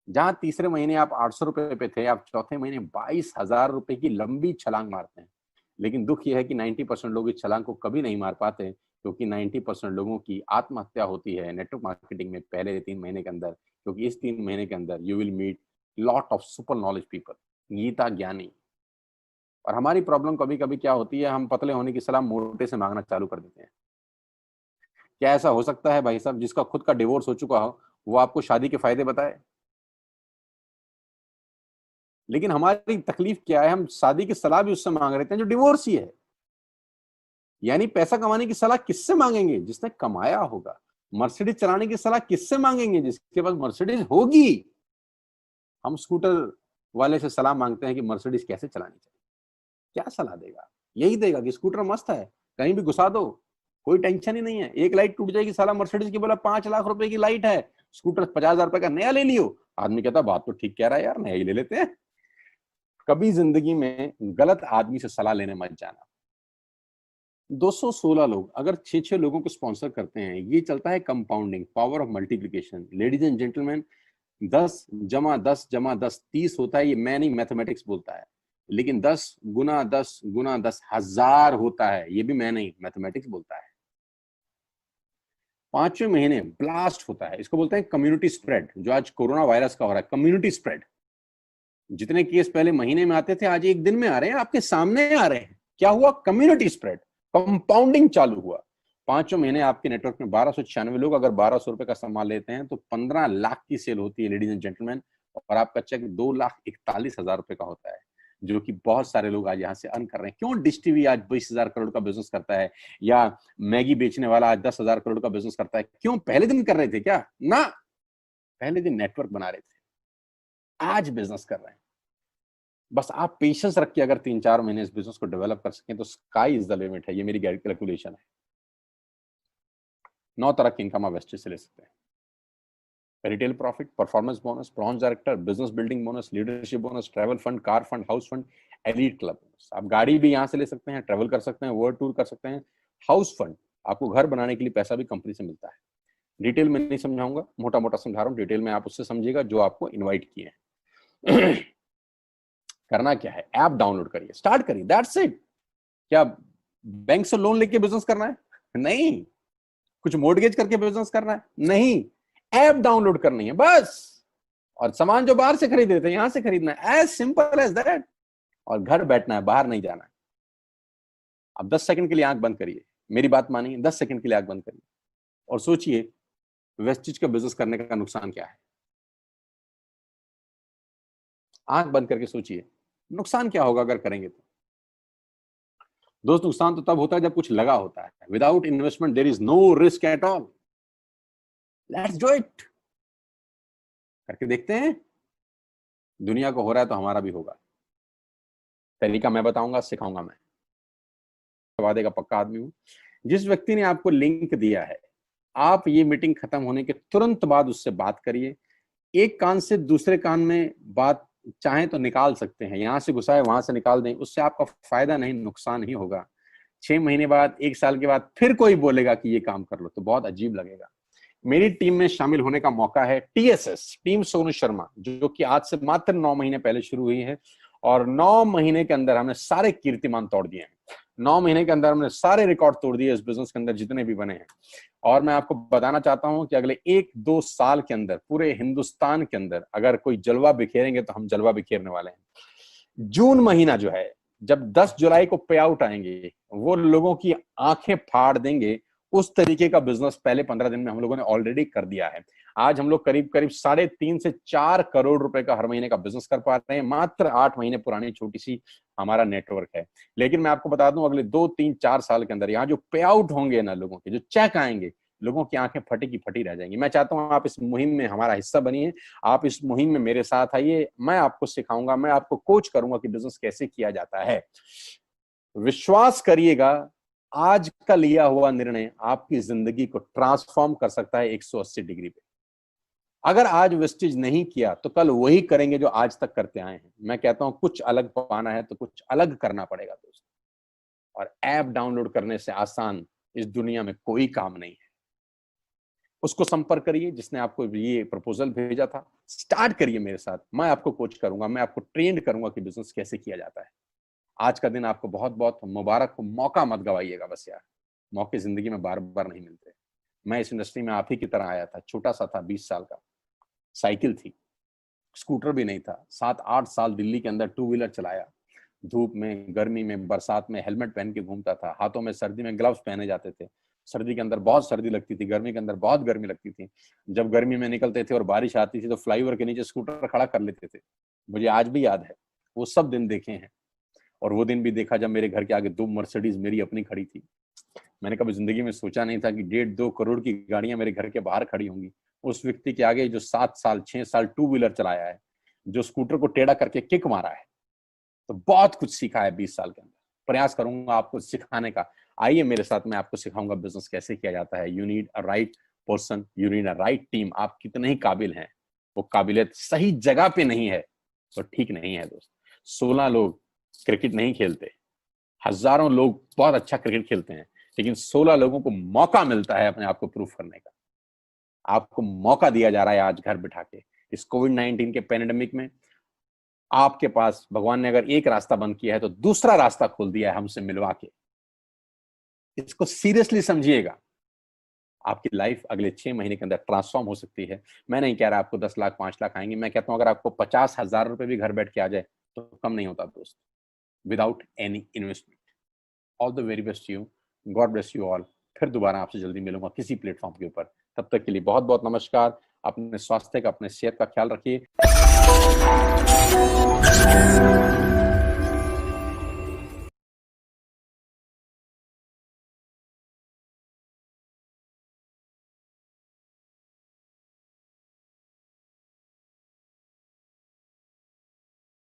जहां तीसरे महीने आप 800 रुपए पे थे, आप चौथे महीने 22,000 रुपए की लंबी छलांग मारते हैं। लेकिन दुख यह है कि 90% लोग इस छलांग को कभी नहीं मार पाते, क्योंकि 90% लोगों की आत्महत्या होती है नेटवर्क मार्केटिंग में पहले 3 महीने के अंदर। क्योंकि इस 3 महीने के अंदर you will meet lot of super knowledge people, Gita ज्ञानी। और हमारी प्रॉब्लम कभी कभी क्या होती है, हम पतले होने की सलाह मोटे से मांगना चालू कर देते हैं। क्या ऐसा हो सकता है भाई साहब, जिसका खुद का डिवोर्स हो चुका हो वो आपको शादी के फायदे बताए? लेकिन हमारी तकलीफ क्या है, हम शादी की सलाह भी उससे मांग रहे हैं जो डिवोर्स ही है। यानी पैसा कमाने की सलाह किससे मांगेंगे? जिसने कमाया होगा। मर्सिडीज चलाने की सलाह किससे मांगेंगे? जिसके पास मर्सिडीज होगी। हम स्कूटर वाले से सलाह मांगते हैं कि मर्सिडीज कैसे चलानी चाहिए। क्या सलाह देगा? यही देगा कि स्कूटर मस्त है, कहीं भी घुसा दो, कोई टेंशन ही नहीं है। एक लाइट टूट जाएगी, साला मर्सिडीज की बोला 5 लाख रुपए की लाइट है, स्कूटर 50,000 रुपए का नया ले लियो। आदमी कहता बात तो ठीक कह रहा है यार, नया ही ले लेते हैं। कभी जिंदगी में गलत आदमी से सलाह लेने मत जाना। 216 लोग अगर 6 लोगों को स्पॉन्सर करते हैं, ये चलता है compounding, power of multiplication. Ladies and gentleman, 10 जमा 10 जमा 10 30 होता है। ये मैं नहीं, मैथमेटिक्स बोलता है। लेकिन 10 गुना 10 गुना 10 1000 होता है। ये भी मैं नहीं, मैथमेटिक्स बोलता है। 5वें महीने ब्लास्ट होता है। इसको बोलते हैं कम्युनिटी स्प्रेड, जो आज कोरोना वायरस का हो रहा है। कम्युनिटी स्प्रेड, जितने केस पहले महीने में आते थे आज एक दिन में आ रहे हैं, आपके सामने आ रहे हैं। क्या हुआ? कम्युनिटी स्प्रेड, कंपाउंडिंग चालू हुआ। 5वें महीने आपके नेटवर्क में 1,296 लोग अगर 1,200 रुपए का सामान लेते हैं तो 15 लाख की सेल होती है लेडीज एंड जेंटलमैन। और आपका चेक 2,41,000 रुपए का होता है, जो कि बहुत सारे लोग आज यहाँ से अर्न कर रहे हैं। क्यों डिश टीवी आज 20,000 करोड़ का बिजनेस करता है, या मैगी बेचने वाला आज 10,000 करोड़ का बिजनेस करता है? क्यों? पहले दिन कर रहे थे क्या? ना, पहले दिन नेटवर्क बना रहे थे, आज बिजनेस कर रहे हैं। बस आप पेशेंस रख के अगर 3-4 महीने इस बिजनेस को डेवलप कर सकें तो स्काई इज द लिमिट है। ये मेरी कैलकुलेशन है। 9 तरह की इनकम आप वेस्टेज से ले सकते हैं। Retail profit, performance bonus, bronze director, business building bonus, leadership bonus, travel fund, car fund, house fund, elite club bonus. आप गाड़ी भी यहाँ से ले सकते हैं, ट्रैवल कर सकते हैं, वर्ल्ड टूर कर सकते हैं। हाउस फंड, आपको घर बनाने के लिए पैसा भी कंपनी से मिलता है। डिटेल में नहीं समझाऊंगा, मोटा मोटा समझा रहा हूँ, डिटेल में आप उससे समझिएगा जो आपको इन्वाइट किए हैं। करना क्या है, ऐप डाउनलोड करिए, स्टार्ट करिए, दैट्स इट। क्या बैंक से लोन लेके बिजनेस करना है? नहीं। कुछ मोर्टगेज करके बिजनेस करना है? नहीं। ऐप डाउनलोड करनी है बस, और सामान जो बाहर से खरीद रहे थे यहां से खरीदना है, एज सिंपल एज दैट। और घर बैठना है, बाहर नहीं जाना है। अब 10 सेकंड के लिए आंख बंद करिए, मेरी बात मानिए, 10 सेकंड के लिए आंख बंद करिए और सोचिए वेस्टेज का बिजनेस करने का नुकसान क्या है। आंख बंद करके सोचिए नुकसान क्या होगा अगर करेंगे तो। दोस्त, नुकसान तो तब होता है जब कुछ लगा होता है। Without investment there is no risk at all. Let's do it. करके देखते हैं, दुनिया को हो रहा है तो हमारा भी होगा। तरीका मैं बताऊंगा, सिखाऊंगा मैं, वादे का पक्का आदमी हूं। जिस व्यक्ति ने आपको लिंक दिया है, आप ये मीटिंग खत्म होने के तुरंत बाद उससे बात करिए। एक कान से दूसरे कान में बात चाहें तो निकाल सकते हैं, यहां से घुसाए वहां से निकाल दें, उससे आपका फायदा नहीं नुकसान ही होगा। 6 महीने बाद, 1 साल के बाद फिर कोई बोलेगा कि ये काम कर लो तो बहुत अजीब लगेगा। मेरी टीम में शामिल होने का मौका है टीएसएस, टीम सोनू शर्मा, जो कि आज से मात्र 9 महीने पहले शुरू हुई है, और 9 महीने के अंदर हमने सारे कीर्तिमान तोड़ दिए हैं। 9 महीने के अंदर हमने सारे रिकॉर्ड तोड़ दिए इस बिजनेस के अंदर जितने भी बने हैं। और मैं आपको बताना चाहता हूं कि अगले 1-2 साल के अंदर पूरे हिंदुस्तान के अंदर अगर कोई जलवा बिखेरेंगे तो हम जलवा बिखेरने वाले हैं। जून महीना जो है, जब 10 जुलाई को पे आउट आएंगे, वो लोगों की आंखें फाड़ देंगे। उस तरीके का बिजनेस पहले 15 दिन में हम लोगों ने ऑलरेडी कर दिया है। आज हम लोग करीब करीब 3.5 से 4 करोड़ रुपए का हर महीने का बिजनेस कर पा रहे हैं। मात्र 8 महीने पुरानी छोटी सी हमारा नेटवर्क है। लेकिन मैं आपको बता दूं, अगले 2-3-4 साल के अंदर यहाँ जो पे आउट होंगे ना, लोगों के जो चेक आएंगे, लोगों की आंखें फटी की फटी रह जाएंगी। मैं चाहता हूं आप इस मुहिम में हमारा हिस्सा बनिए, आप इस मुहिम में मेरे साथ आइए। मैं आपको सिखाऊंगा, मैं आपको कोच करूंगा कि बिजनेस कैसे किया जाता है। विश्वास करिएगा, आज का लिया हुआ निर्णय आपकी जिंदगी को ट्रांसफॉर्म कर सकता है 180 डिग्री पे। अगर आज वेस्टेज नहीं किया तो कल वही करेंगे जो आज तक करते आए हैं। मैं कहता हूं कुछ अलग पाना है तो कुछ अलग करना पड़ेगा दोस्तों। और ऐप डाउनलोड करने से आसान इस दुनिया में कोई काम नहीं है। उसको संपर्क करिए जिसने आपको ये प्रपोजल भेजा था। स्टार्ट करिए मेरे साथ, मैं आपको कोच करूंगा, मैं आपको ट्रेंड करूंगा कि बिजनेस कैसे किया जाता है। आज का दिन आपको बहुत बहुत मुबारक हो। मौका मत गवाइएगा बस यार, मौके जिंदगी में बार बार नहीं मिलते। मैं इस इंडस्ट्री में आप ही की तरह आया था, छोटा सा था, 20 साल का, साइकिल थी, स्कूटर भी नहीं था। 7-8 साल दिल्ली के अंदर 2 व्हीलर चलाया, धूप में, गर्मी में, बरसात में हेलमेट पहन के घूमता था। हाथों में सर्दी में ग्लव्स पहने जाते थे। सर्दी के अंदर बहुत सर्दी लगती थी, गर्मी के अंदर बहुत गर्मी लगती थी। जब गर्मी में निकलते थे और बारिश आती थी तो फ्लाईओवर के नीचे स्कूटर खड़ा कर लेते थे। मुझे आज भी याद है, वो सब दिन देखे हैं। और वो दिन भी देखा जब मेरे घर के आगे 2 मर्सिडीज मेरी अपनी खड़ी थी। मैंने कभी जिंदगी में सोचा नहीं था कि 1.5-2 करोड़ की गाड़ियां मेरे घर के बाहर खड़ी होंगी। उस व्यक्ति के आगे जो 7 साल 6 साल 2 व्हीलर चलाया है, जो स्कूटर को टेढ़ा करके किक मारा है, तो बहुत कुछ सीखा है 20 साल के अंदर। प्रयास करूंगा आपको सिखाने का। आइए मेरे साथ, मैं आपको सिखाऊंगा बिजनेस कैसे किया जाता है। You need a right person, you need a right team. आप कितने ही काबिल हैं, वो काबिलियत सही जगह पे नहीं है तो ठीक नहीं है दोस्त। 16 लोग क्रिकेट नहीं खेलते, हजारों लोग बहुत अच्छा क्रिकेट खेलते हैं, लेकिन 16 लोगों को मौका मिलता है अपने आप को प्रूफ करने का। आपको मौका दिया जा रहा है आज घर बिठा के। इस कोविड-19 के पैंडेमिक में आपके पास भगवान ने अगर एक रास्ता बंद किया है तो दूसरा रास्ता खोल दिया है हमसे मिलवा के। इसको सीरियसली समझिएगा। आपकी लाइफ अगले 6 महीने के अंदर ट्रांसफॉर्म हो सकती है। मैं नहीं कह रहा आपको 10 लाख 5 लाख आएंगे, मैं कहता हूं अगर आपको 50,000 रुपए भी घर बैठ के आ जाए तो कम नहीं होता दोस्त, without any investment. All the very best you, God bless you all. फिर दोबारा आपसे जल्दी मिलूंगा किसी प्लेटफॉर्म के ऊपर। तब तक के लिए बहुत बहुत नमस्कार। अपने स्वास्थ्य का, अपने सेहत का ख्याल रखिए।